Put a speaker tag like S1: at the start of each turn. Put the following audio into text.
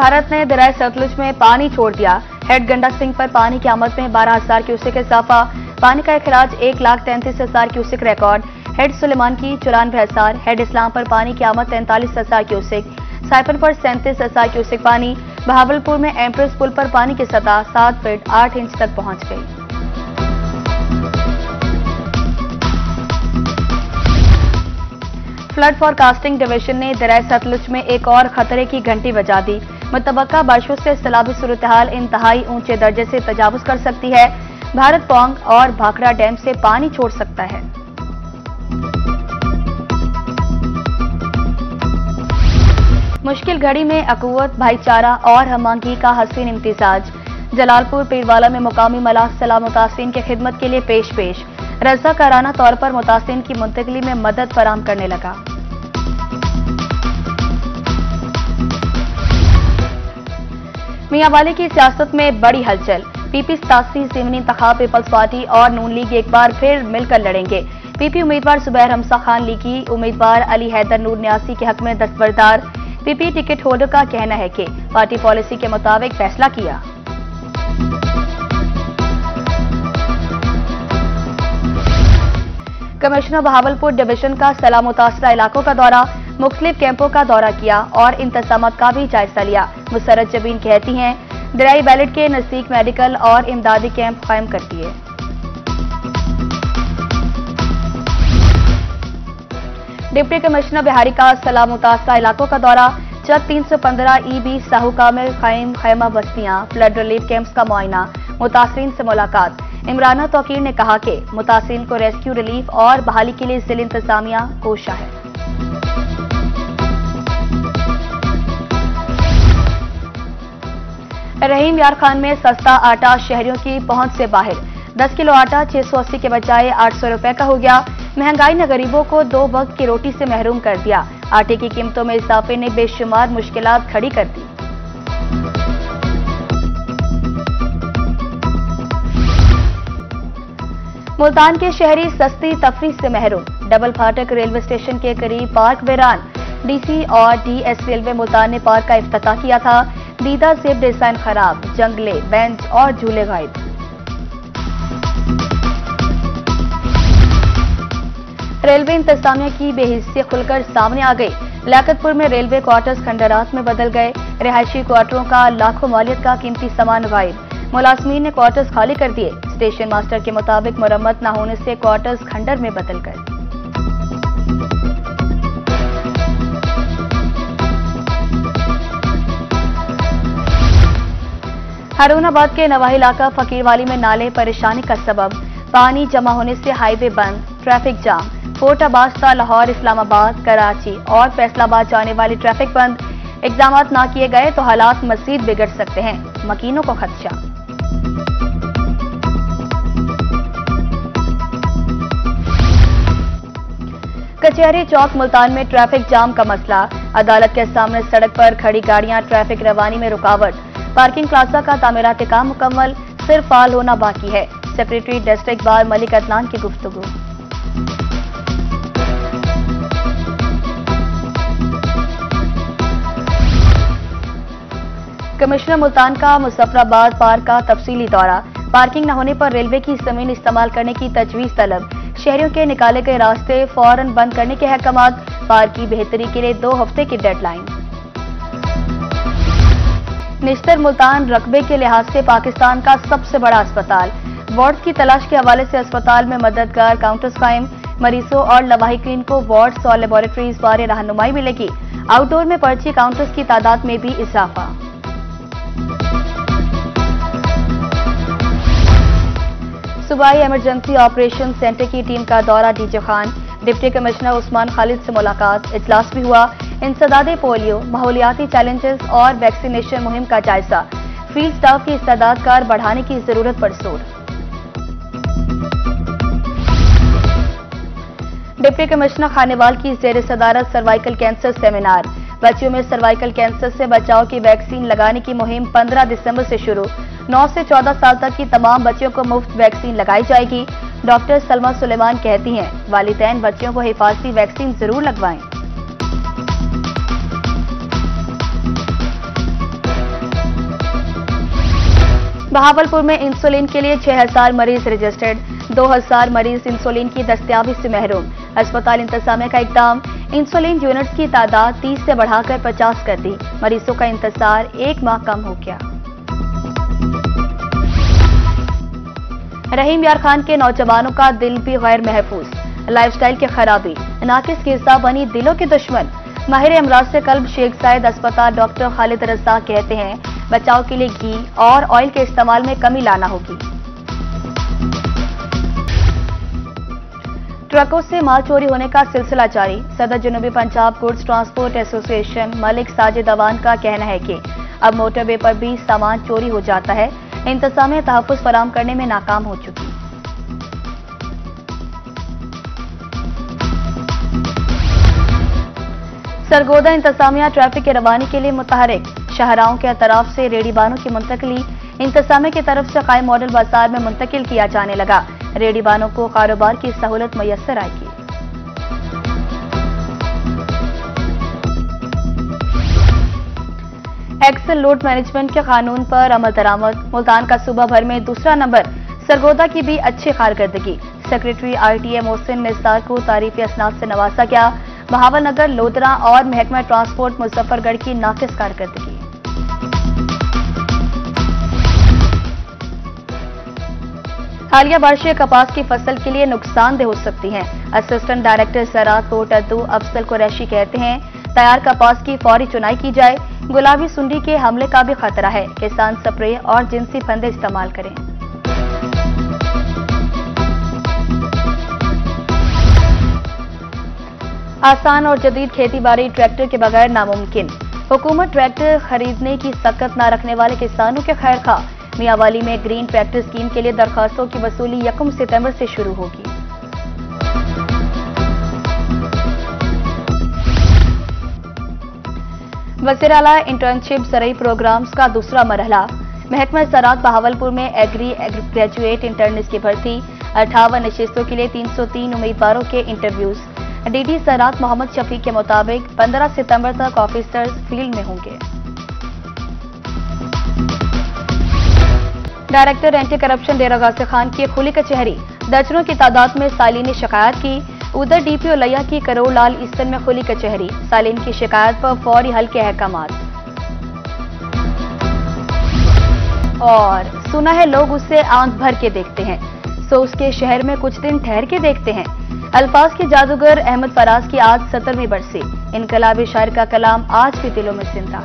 S1: भारत ने दरियाए सतलुज में पानी छोड़ दिया। हेड गंडक सिंह पर पानी की आमद में 12,000 क्यूसेक इजाफा। पानी का खराज 1,33,000 क्यूसेक रिकॉर्ड। हेड सुलेमान की 94,000। हेड इस्लाम पर पानी की आमद 43,000 क्यूसेक। साइपन पर 37,000 क्यूसेक पानी। बहावलपुर में एम्प्रेस पुल पर पानी की सतह 7 फीट 8 इंच तक पहुंच गई। फ्लड फोरकास्टिंग डिवीजन ने दरियाए सतलुज में एक और खतरे की घंटी बजा दी। मुतबक्का बारिशों से सैलाबी सूरत-ए-हाल इंतहाई ऊंचे दर्जे से तजावुज कर सकती है। भारत पोंग और भाखड़ा डैम से पानी छोड़ सकता है। मुश्किल घड़ी में अकुवत, भाईचारा और हमआहंगी का हसीन इम्तिजाज। जलालपुर पीरवाला में मुकामी मलाह सलाह मुतासिरीन की खिदमत के लिए पेश रज़ाकाराना तौर पर मुतासिरीन की मुंतकिली में मदद फराहम करने लगा। मियांवाली की सियासत में बड़ी हलचल। पीपी 87 ज़मीनी इंतखाब पीपल्स पार्टी और नून लीग एक बार फिर मिलकर लड़ेंगे। पीपी उम्मीदवार जुबैर हमजा खान लीगी उम्मीदवार अली हैदर नूर न्यासी के हक में दस्तबरदार। पीपी टिकट होल्डर का कहना है कि पार्टी पॉलिसी के मुताबिक फैसला किया। कमिश्नर बहावलपुर डिवीजन का सैलाब मुतासरा इलाकों का दौरा, मुख्तलिफ कैंपों का दौरा किया और इंतजामात का भी जायजा लिया। मुसर्रत जबीन कहती हैं दरियाई बैलेट के नजदीक मेडिकल और इमदादी कैंप कायम कर दिए। डिप्टी कमिश्नर बिहारी का सैलाब मुतासरा इलाकों का दौरा, चक 315 EB साहू कामिल खाइम खैमा बस्तियां, फ्लड रिलीफ कैंप्स का मुआयना, मुतासरीन से मुलाकात। इमराना तौकीर ने कहा कि मुतासरीन को रेस्क्यू रिलीफ और बहाली के लिए जिला इंतजामिया कोशा है। रहीम यार खान में सस्ता आटा शहरियों की पहुंच से बाहर। 10 किलो आटा 680 के बजाय 800 रुपए का हो गया। महंगाई ने गरीबों को 2 वक्त की रोटी से महरूम कर दिया। आटे की कीमतों में इजाफे ने बेशुमार मुश्किलात खड़ी कर दी। मुल्तान के शहरी सस्ती तफरीह से महरूम। डबल फाटक रेलवे स्टेशन के करीब पार्क वीरान। डीसी और डीएस रेलवे मुल्तान ने पार्क का इफ्तिताह किया था। दीदा सेब डिजाइन खराब, जंगले, बेंच और झूले गायब। रेलवे इंतजामिया की बेहिस्सी खुलकर सामने आ गई। लियाकतपुर में रेलवे क्वार्टर्स खंडरात में बदल गए। रिहायशी क्वार्टरों का लाखों मालियत का कीमती सामान गायब। मुलाजमीन ने क्वार्टर्स खाली कर दिए। स्टेशन मास्टर के मुताबिक मरम्मत न होने से क्वार्टर्स खंडर में बदल गए। हारूनाबाद के नवाही इलाका फकीरवाली में नाले परेशानी का सबब। पानी जमा होने से हाईवे बंद, ट्रैफिक जाम। कोट अब्बास, लाहौर, इस्लामाबाद, कराची और फैसलाबाद जाने वाली ट्रैफिक बंद। इक़दाम ना किए गए तो हालात मजीद बिगड़ सकते हैं, मकीनों को खदशा। कचहरी चौक मुल्तान में ट्रैफिक जाम का मसला। अदालत के सामने सड़क पर खड़ी गाड़ियां ट्रैफिक रवानी में रुकावट। पार्किंग प्लाजा का तामीराती काम मुकम्मल, सिर्फ फाल होना बाकी है। Secretary district bar Malik Adnan की गुफ्तगू। कमिश्नर मुल्तान का मुजफ्फराबाद पार्क का तफसीली दौरा। पार्किंग न होने पर रेलवे की जमीन इस्तेमाल करने की तजवीज तलब। शहरियों के निकाले गए रास्ते फौरन बंद करने के अहकामात। पार्क की बेहतरी के लिए 2 हफ्ते की डेडलाइन। निश्तर मुल्तान रकबे के लिहाज से पाकिस्तान का सबसे बड़ा अस्पताल। वार्ड्स की तलाश के हवाले से अस्पताल में मददगार काउंटर्स कायम। मरीजों और लवाहिकीन को वार्ड्स और लेबोरेटरीज बारे रहनुमाई मिलेगी। आउटडोर में पर्ची काउंटर्स की तादाद में भी इजाफा। सूबाई इमरजेंसी ऑपरेशन सेंटर की टीम का दौरा DJ Khan. Deputy commissioner Usman Khalid से मुलाकात, इजलास भी हुआ। इंसदादे पोलियो, माहौलियाती चैलेंजेस और वैक्सीनेशन मुहिम का जायजा। फील्ड स्टाफ की इस्तेदादकार बढ़ाने की जरूरत पर जोर। डिप्टी कमिश्नर खानेवाल की जेर सदारत सर्वाइकल कैंसर सेमिनार। बच्चियों में सर्वाइकल कैंसर से बचाव की वैक्सीन लगाने की मुहिम 15 दिसंबर से शुरू। 9 से 14 साल तक की तमाम बच्चियों को मुफ्त वैक्सीन लगाई जाएगी। डॉक्टर सलमा सुलेमान कहती हैं वालिदैन बच्चियों को हिफाजती वैक्सीन जरूर लगवाएं। बहावलपुर में इंसुलिन के लिए 6000 मरीज रजिस्टर्ड, 2000 मरीज इंसुलिन की दस्तयाबी से महरूम। अस्पताल इंतजामिया का इकदाम, इंसुलिन यूनिट्स की तादाद 30 से बढ़ाकर 50 कर दी। मरीजों का इंतजार 1 माह कम हो गया। रहीम यार खान के नौजवानों का दिल भी गैर महफूज, लाइफस्टाइल की खराबी नाकिस के हिस्सा बनी दिलों के दुश्मन। माहिर अमराज से कल्ब शेख जायद अस्पताल डॉक्टर खालिद रज़ाक कहते हैं बचाव के लिए घी और ऑयल के इस्तेमाल में कमी लाना होगी। ट्रकों से माल चोरी होने का सिलसिला जारी। सदर जनूबी Punjab goods transport association Malik Sajid Awan का कहना है कि अब मोटरवे पर भी सामान चोरी हो जाता है। इंतजामिया तहफ़्फ़ुज़ फराहम करने में नाकाम हो चुकी। सरगोदा इंतजामिया ट्रैफिक की रवानी के लिए मुतहरिक, शाहराहों के अतराफ से रेहड़ीबानों की मुंतकली इंतजामिया की तरफ से कायम मॉडल बाजार में मुंतकिल किया जाने लगा। रेहड़ीबानों को कारोबार की सहूलत मैसर आएगी। एक्सेल लोड मैनेजमेंट के कानून पर अमल दरामद। मुल्तान का सूबा भर में दूसरा नंबर, सरगोदा की भी अच्छी कारकर्दगी। सेक्रेटरी आरटीए मोहसिन निसार को तारीफी असनाद से नवाजा गया। बहावलनगर, लोधरा और महकमा ट्रांसपोर्ट मुजफ्फरगढ़ की नाकिस कारकर्दगी। हालिया बारिशें कपास की फसल के लिए नुकसानदेह हो सकती हैं। असिस्टेंट डायरेक्टर ज़राअत कोट अद्दू अफजल कुरैशी कहते हैं तैयार कपास की फौरी चुनाई की जाए। गुलाबी सुंडी के हमले का भी खतरा है, किसान स्प्रे और जिनसी फंदे इस्तेमाल करें। आसान और जदीद खेती-बाड़ी ट्रैक्टर के बगैर नामुमकिन। हुकूमत ट्रैक्टर खरीदने की सकत न रखने वाले किसानों के खैर खा। मियांवाली में ग्रीन ट्रैक्टर स्कीम के लिए दरखास्तों की वसूली 1 सितंबर से शुरू होगी। वज़ीर आला इंटर्नशिप ज़रई प्रोग्राम्स का दूसरा मरहला। महकमा ज़राअत बहावलपुर में एग्री ग्रेजुएट इंटर्निस की भर्ती। 58 नशिस्तों के लिए 303 उम्मीदवारों के इंटरव्यूज। डीडी ज़राअत मोहम्मद शफीक के मुताबिक 15 सितंबर तक ऑफिसर्स फील्ड में होंगे। डायरेक्टर एंटी करप्शन डेरा गाजी खान की खुली कचहरी। दर्जनों की तादाद में सालीन ने शिकायत की। उधर डीपीओ लिया की करोड़ लाल ईस्टर्न में खुली कचहरी। सालीन की शिकायत पर फौरी हल के अहकामात। और सुना है लोग उसे आंख भर के देखते हैं, सो उसके शहर में कुछ दिन ठहर के देखते हैं। अल्फाज के जादूगर अहमद फराज की आज 70वीं बरसी। इनकलाबी शायर का कलाम आज भी दिलों में जिंदा।